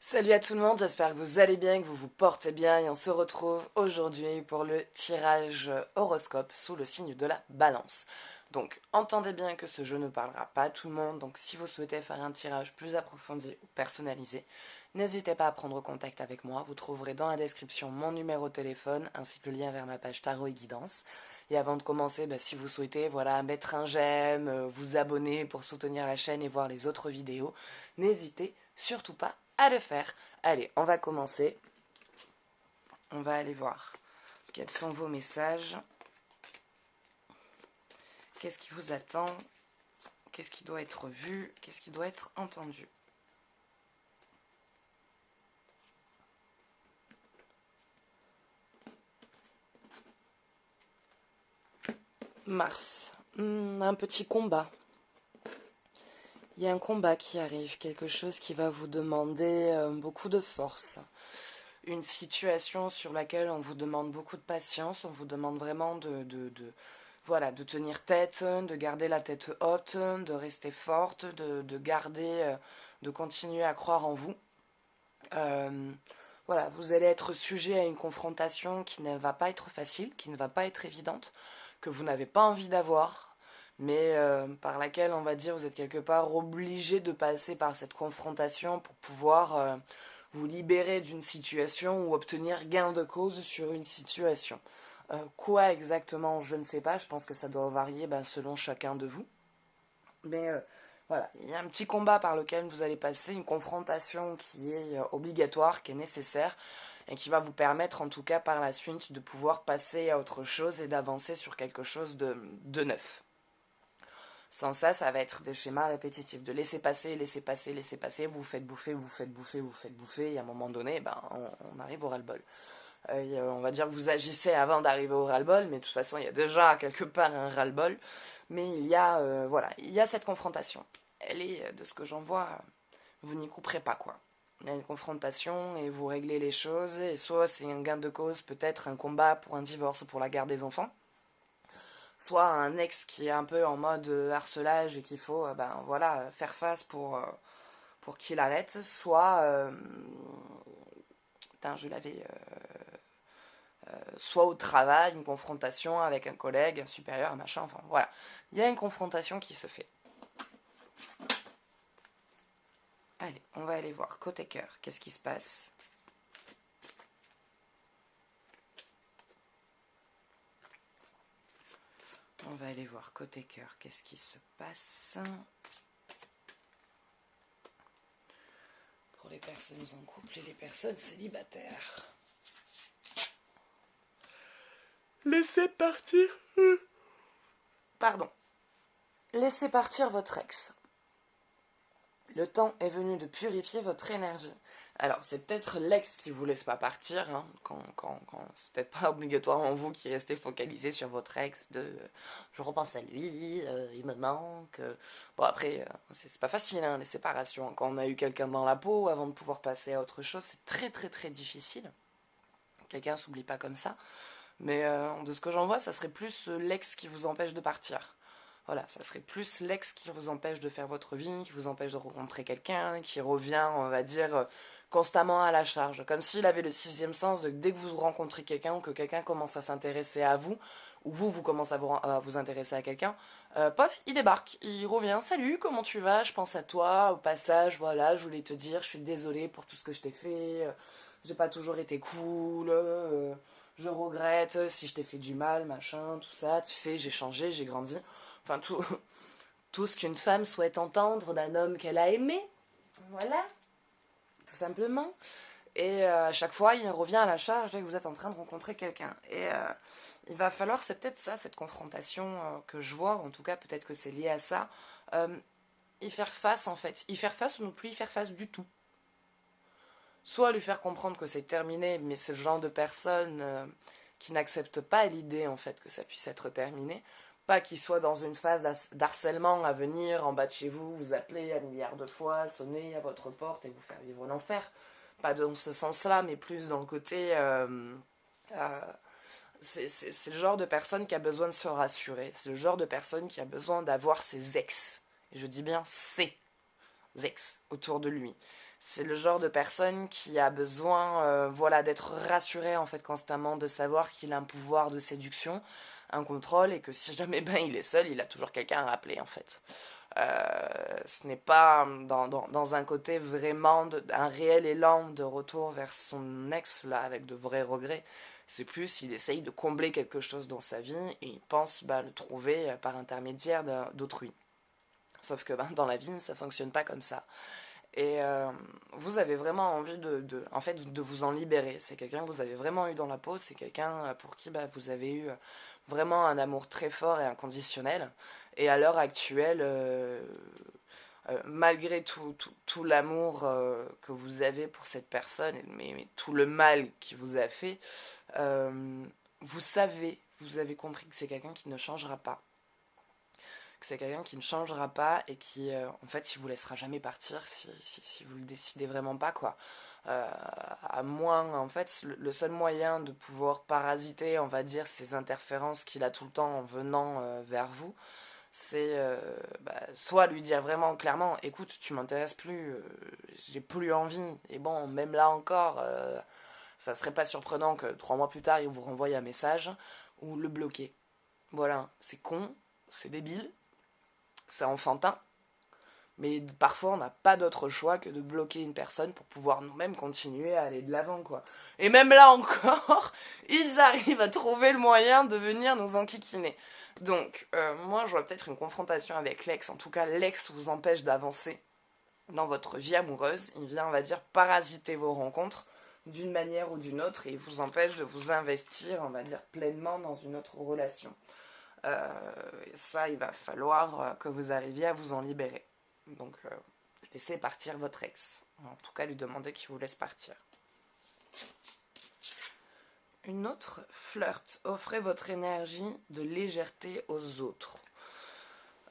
Salut à tout le monde, j'espère que vous allez bien, que vous vous portez bien et on se retrouve aujourd'hui pour le tirage horoscope sous le signe de la balance. Donc entendez bien que ce jeu ne parlera pas à tout le monde, donc si vous souhaitez faire un tirage plus approfondi ou personnalisé, n'hésitez pas à prendre contact avec moi, vous trouverez dans la description mon numéro de téléphone ainsi que le lien vers ma page tarot et guidance. Et avant de commencer, si vous souhaitez mettre un j'aime, vous abonner pour soutenir la chaîne et voir les autres vidéos, n'hésitez surtout pas à le faire. Allez, on va commencer. On va aller voir quels sont vos messages. Qu'est-ce qui vous attend? Qu'est-ce qui doit être vu? Qu'est-ce qui doit être entendu? Mars. Un petit combat. Il y a un combat qui arrive, quelque chose qui va vous demander beaucoup de force. Une situation sur laquelle on vous demande beaucoup de patience, on vous demande vraiment de tenir tête, de garder la tête haute, de rester forte, de garder, de continuer à croire en vous. Voilà, vous allez être sujet à une confrontation qui ne va pas être facile, qui ne va pas être évidente, que vous n'avez pas envie d'avoir, mais par laquelle, on va dire, vous êtes quelque part obligé de passer par cette confrontation pour pouvoir vous libérer d'une situation ou obtenir gain de cause sur une situation. Quoi exactement, je ne sais pas, je pense que ça doit varier selon chacun de vous. Mais voilà, il y a un petit combat par lequel vous allez passer, une confrontation qui est obligatoire, qui est nécessaire, et qui va vous permettre en tout cas par la suite de pouvoir passer à autre chose et d'avancer sur quelque chose de neuf. Sans ça, ça va être des schémas répétitifs, de laisser passer, laisser passer, laisser passer, vous faites bouffer, vous faites bouffer, vous faites bouffer, et à un moment donné, on arrive au ras-le-bol. On va dire que vous agissez avant d'arriver au ras-le-bol, mais de toute façon, il y a déjà quelque part un ras-le-bol. Mais il y a cette confrontation. Elle est, de ce que j'en vois, vous n'y couperez pas, quoi. Il y a une confrontation et vous réglez les choses, et soit c'est un gain de cause, peut-être un combat pour un divorce, pour la garde des enfants, soit un ex qui est un peu en mode harcelage et qu'il faut faire face pour qu'il arrête, soit je l'avais soit au travail, une confrontation avec un collègue, un supérieur, un machin, enfin voilà. Il y a une confrontation qui se fait. Allez, on va aller voir côté cœur, qu'est-ce qui se passe? On va aller voir côté cœur, qu'est-ce qui se passe? Pour les personnes en couple et les personnes célibataires. Laissez partir. Pardon. Laissez partir votre ex. Le temps est venu de purifier votre énergie. Alors, c'est peut-être l'ex qui vous laisse pas partir, hein, quand c'est peut-être pas obligatoirement vous qui restez focalisé sur votre ex je repense à lui, il me manque. Bon, après, c'est pas facile, hein, les séparations. Quand on a eu quelqu'un dans la peau, avant de pouvoir passer à autre chose, c'est très très très difficile. Quelqu'un s'oublie pas comme ça. Mais de ce que j'en vois, ça serait plus l'ex qui vous empêche de partir. Voilà, ça serait plus l'ex qui vous empêche de faire votre vie, qui vous empêche de rencontrer quelqu'un, qui revient, on va dire, constamment à la charge. Comme s'il avait le sixième sens de dès que vous rencontrez quelqu'un ou que quelqu'un commence à s'intéresser à vous, ou vous commencez à vous intéresser à quelqu'un, pof, il débarque, il revient, salut, comment tu vas, je pense à toi, au passage, voilà, je voulais te dire, je suis désolée pour tout ce que je t'ai fait, j'ai pas toujours été cool, je regrette si je t'ai fait du mal, machin, tout ça, tu sais, j'ai changé, j'ai grandi. Enfin, tout ce qu'une femme souhaite entendre d'un homme qu'elle a aimé. Voilà, tout simplement. Et à chaque fois, il revient à la charge dès que vous êtes en train de rencontrer quelqu'un. Et il va falloir, c'est peut-être ça, cette confrontation que je vois, en tout cas, peut-être que c'est lié à ça, y faire face, en fait. Y faire face ou ne plus y faire face du tout. Soit lui faire comprendre que c'est terminé, mais c'est le genre de personne qui n'accepte pas l'idée, en fait, que ça puisse être terminé. Pas qu'il soit dans une phase d'harcèlement à venir en bas de chez vous, vous appeler un milliard de fois, sonner à votre porte et vous faire vivre l'enfer. Pas dans ce sens-là, mais plus dans le côté... euh, c'est le genre de personne qui a besoin de se rassurer. C'est le genre de personne qui a besoin d'avoir ses ex. Et je dis bien ses ex autour de lui. C'est le genre de personne qui a besoin d'être rassuré en fait constamment, de savoir qu'il a un pouvoir de séduction, un contrôle, et que si jamais il est seul, il a toujours quelqu'un à rappeler en fait. Ce n'est pas dans un côté vraiment, un réel élan de retour vers son ex, là, avec de vrais regrets. C'est plus, il essaye de combler quelque chose dans sa vie et il pense le trouver par intermédiaire d'autrui. Sauf que dans la vie, ça fonctionne pas comme ça. Et vous avez vraiment envie en fait, de vous en libérer. C'est quelqu'un que vous avez vraiment eu dans la peau, c'est quelqu'un pour qui vous avez eu vraiment un amour très fort et inconditionnel. Et à l'heure actuelle, malgré tout l'amour que vous avez pour cette personne, mais tout le mal qu'il vous a fait, vous avez compris que c'est quelqu'un qui ne changera pas. Que c'est quelqu'un qui ne changera pas et qui, en fait, il vous laissera jamais partir si vous le décidez vraiment pas, quoi. À moins, en fait, le seul moyen de pouvoir parasiter, on va dire, ces interférences qu'il a tout le temps en venant vers vous, c'est soit lui dire vraiment clairement, écoute, tu m'intéresses plus, j'ai plus envie, et bon, même là encore, ça serait pas surprenant que 3 mois plus tard, il vous renvoie un message, ou le bloquer. Voilà, c'est con, c'est débile, c'est enfantin, mais parfois on n'a pas d'autre choix que de bloquer une personne pour pouvoir nous-mêmes continuer à aller de l'avant, quoi. Et même là encore, ils arrivent à trouver le moyen de venir nous enquiquiner. Donc, moi je vois peut-être une confrontation avec l'ex, en tout cas l'ex vous empêche d'avancer dans votre vie amoureuse, il vient, on va dire, parasiter vos rencontres d'une manière ou d'une autre et il vous empêche de vous investir, on va dire, pleinement dans une autre relation. Ça, il va falloir que vous arriviez à vous en libérer. Donc, laissez partir votre ex. En tout cas, lui demander qu'il vous laisse partir. Une autre, flirt. Offrez votre énergie de légèreté aux autres.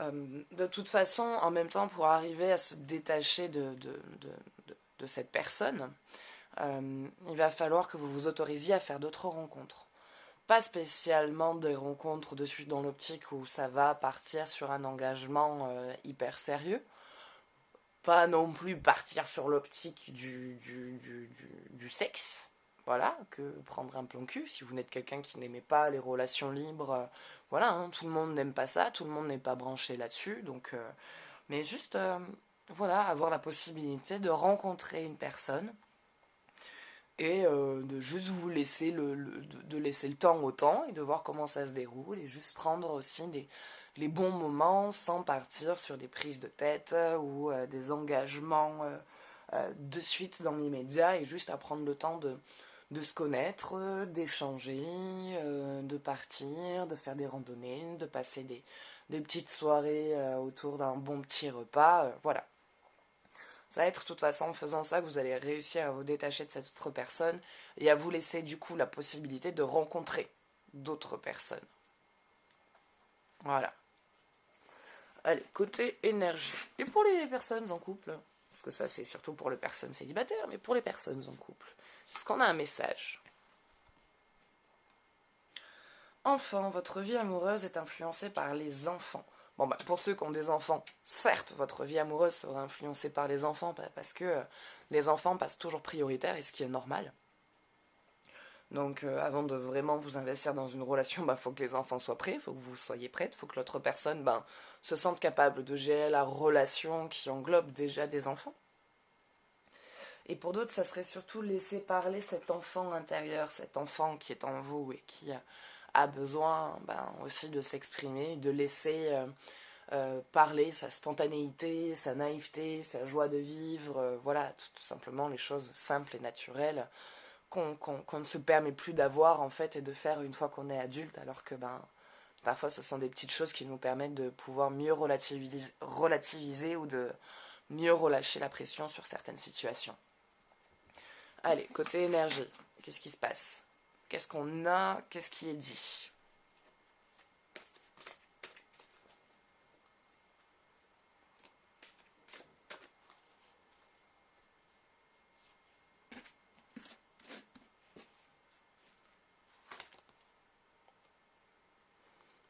De toute façon, en même temps, pour arriver à se détacher de cette personne, il va falloir que vous vous autorisiez à faire d'autres rencontres. Pas spécialement des rencontres de suite dans l'optique où ça va partir sur un engagement hyper sérieux. Pas non plus partir sur l'optique du sexe. Voilà, que prendre un plan cul, si vous n'êtes quelqu'un qui n'aimait pas les relations libres, voilà, hein, tout le monde n'aime pas ça, tout le monde n'est pas branché là-dessus, donc, mais juste, voilà, avoir la possibilité de rencontrer une personne et de juste vous laisser de laisser le temps au temps et de voir comment ça se déroule et juste prendre aussi les bons moments sans partir sur des prises de tête ou des engagements de suite dans l'immédiat et juste à prendre le temps de se connaître, d'échanger, de partir, de faire des randonnées, de passer des petites soirées autour d'un bon petit repas, voilà. Ça va être de toute façon en faisant ça que vous allez réussir à vous détacher de cette autre personne et à vous laisser du coup la possibilité de rencontrer d'autres personnes. Voilà. Allez, côté énergie. Et pour les personnes en couple, parce que ça c'est surtout pour les personnes célibataires, mais pour les personnes en couple, est-ce qu'on a un message? Enfant, votre vie amoureuse est influencée par les enfants. Bon, pour ceux qui ont des enfants, certes, votre vie amoureuse sera influencée par les enfants, parce que les enfants passent toujours prioritaire, et ce qui est normal. Donc, avant de vraiment vous investir dans une relation, faut que les enfants soient prêts, faut que vous soyez prête, faut que l'autre personne se sente capable de gérer la relation qui englobe déjà des enfants. Et pour d'autres, ça serait surtout laisser parler cet enfant intérieur, cet enfant qui est en vous et qui a besoin aussi de s'exprimer, de laisser parler sa spontanéité, sa naïveté, sa joie de vivre, voilà, tout simplement les choses simples et naturelles qu'on ne se permet plus d'avoir en fait et de faire une fois qu'on est adulte, alors que parfois ce sont des petites choses qui nous permettent de pouvoir mieux relativiser ou de mieux relâcher la pression sur certaines situations. Allez, côté énergie, qu'est-ce qui se passe? Qu'est-ce qu'on a? Qu'est-ce qui est dit?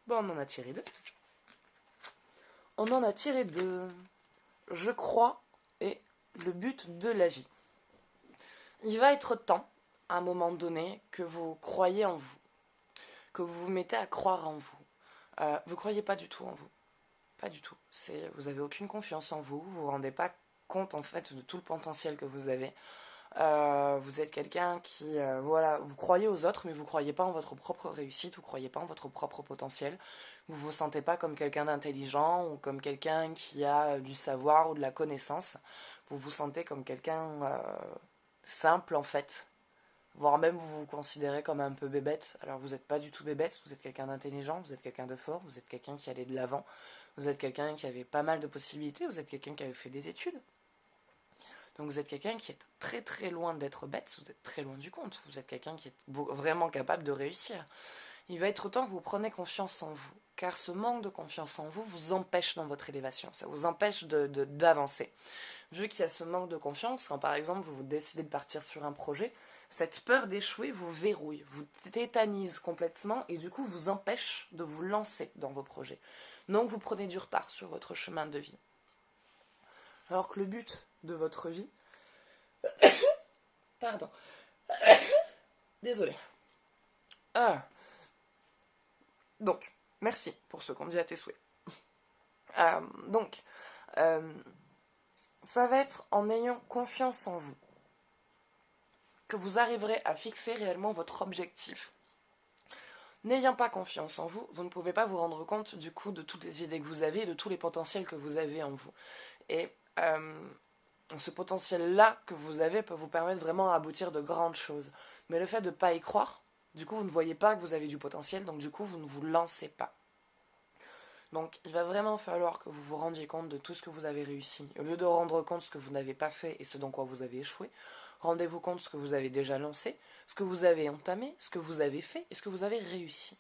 Bon, on en a tiré deux. On en a tiré deux. Je crois et le but de la vie. Il va être temps, à un moment donné, que vous croyez en vous, que vous vous mettez à croire en vous. Vous ne croyez pas du tout en vous. Pas du tout. Vous n'avez aucune confiance en vous, vous ne vous rendez pas compte en fait de tout le potentiel que vous avez. Vous êtes quelqu'un qui, vous croyez aux autres, mais vous ne croyez pas en votre propre réussite, vous ne croyez pas en votre propre potentiel. Vous ne vous sentez pas comme quelqu'un d'intelligent ou comme quelqu'un qui a du savoir ou de la connaissance. Vous vous sentez comme quelqu'un simple en fait. Voire même vous vous considérez comme un peu bébête. Alors vous n'êtes pas du tout bébête, vous êtes quelqu'un d'intelligent, vous êtes quelqu'un de fort, vous êtes quelqu'un qui allait de l'avant, vous êtes quelqu'un qui avait pas mal de possibilités, vous êtes quelqu'un qui avait fait des études. Donc vous êtes quelqu'un qui est très très loin d'être bête, vous êtes très loin du compte, vous êtes quelqu'un qui est vraiment capable de réussir. Il va être temps que vous preniez confiance en vous, car ce manque de confiance en vous vous empêche dans votre élévation, ça vous empêche d'avancer. Vu qu'il y a ce manque de confiance, quand par exemple vous décidez de partir sur un projet, cette peur d'échouer vous verrouille, vous tétanise complètement et du coup vous empêche de vous lancer dans vos projets. Donc vous prenez du retard sur votre chemin de vie. Alors que le but de votre vie... Pardon. Désolé. Donc, merci pour ce qu'on dit à tes souhaits. Ça va être en ayant confiance en vous que vous arriverez à fixer réellement votre objectif. N'ayant pas confiance en vous, vous ne pouvez pas vous rendre compte du coup de toutes les idées que vous avez et de tous les potentiels que vous avez en vous. Et ce potentiel-là que vous avez peut vous permettre vraiment d'aboutir de grandes choses. Mais le fait de ne pas y croire, du coup vous ne voyez pas que vous avez du potentiel, donc du coup vous ne vous lancez pas. Donc il va vraiment falloir que vous vous rendiez compte de tout ce que vous avez réussi. Au lieu de rendre compte de ce que vous n'avez pas fait et ce dans quoi vous avez échoué, rendez-vous compte de ce que vous avez déjà lancé, ce que vous avez entamé, ce que vous avez fait et ce que vous avez réussi.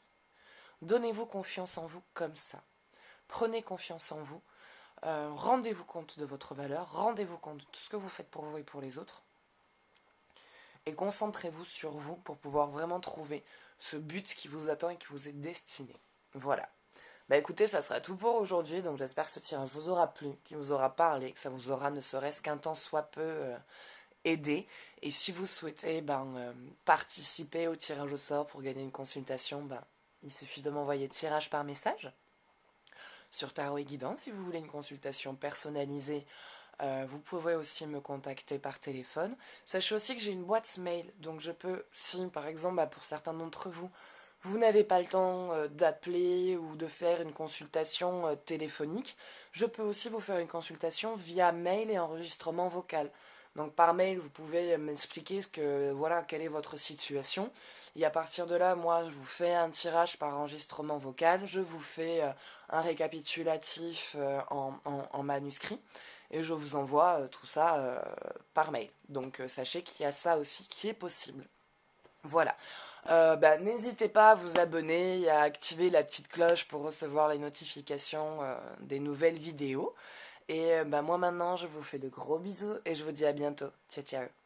Donnez-vous confiance en vous comme ça. Prenez confiance en vous. Rendez-vous compte de votre valeur. Rendez-vous compte de tout ce que vous faites pour vous et pour les autres. Et concentrez-vous sur vous pour pouvoir vraiment trouver ce but qui vous attend et qui vous est destiné. Voilà. Bah écoutez, ça sera tout pour aujourd'hui, donc j'espère que ce tirage vous aura plu, qu'il vous aura parlé, que ça vous aura ne serait-ce qu'un temps soit peu aidé. Et si vous souhaitez participer au tirage au sort pour gagner une consultation, il suffit de m'envoyer tirage par message sur Tarot et Guidance. Si vous voulez une consultation personnalisée, vous pouvez aussi me contacter par téléphone. Sachez aussi que j'ai une boîte mail, donc je peux, si par exemple pour certains d'entre vous, vous n'avez pas le temps d'appeler ou de faire une consultation téléphonique, je peux aussi vous faire une consultation via mail et enregistrement vocal. Donc par mail, vous pouvez m'expliquer quelle est votre situation. Et à partir de là, moi, je vous fais un tirage par enregistrement vocal. Je vous fais un récapitulatif en manuscrit. Et je vous envoie tout ça par mail. Donc sachez qu'il y a ça aussi qui est possible. Voilà. N'hésitez pas à vous abonner et à activer la petite cloche pour recevoir les notifications des nouvelles vidéos. Et moi maintenant, je vous fais de gros bisous et je vous dis à bientôt. Ciao, ciao.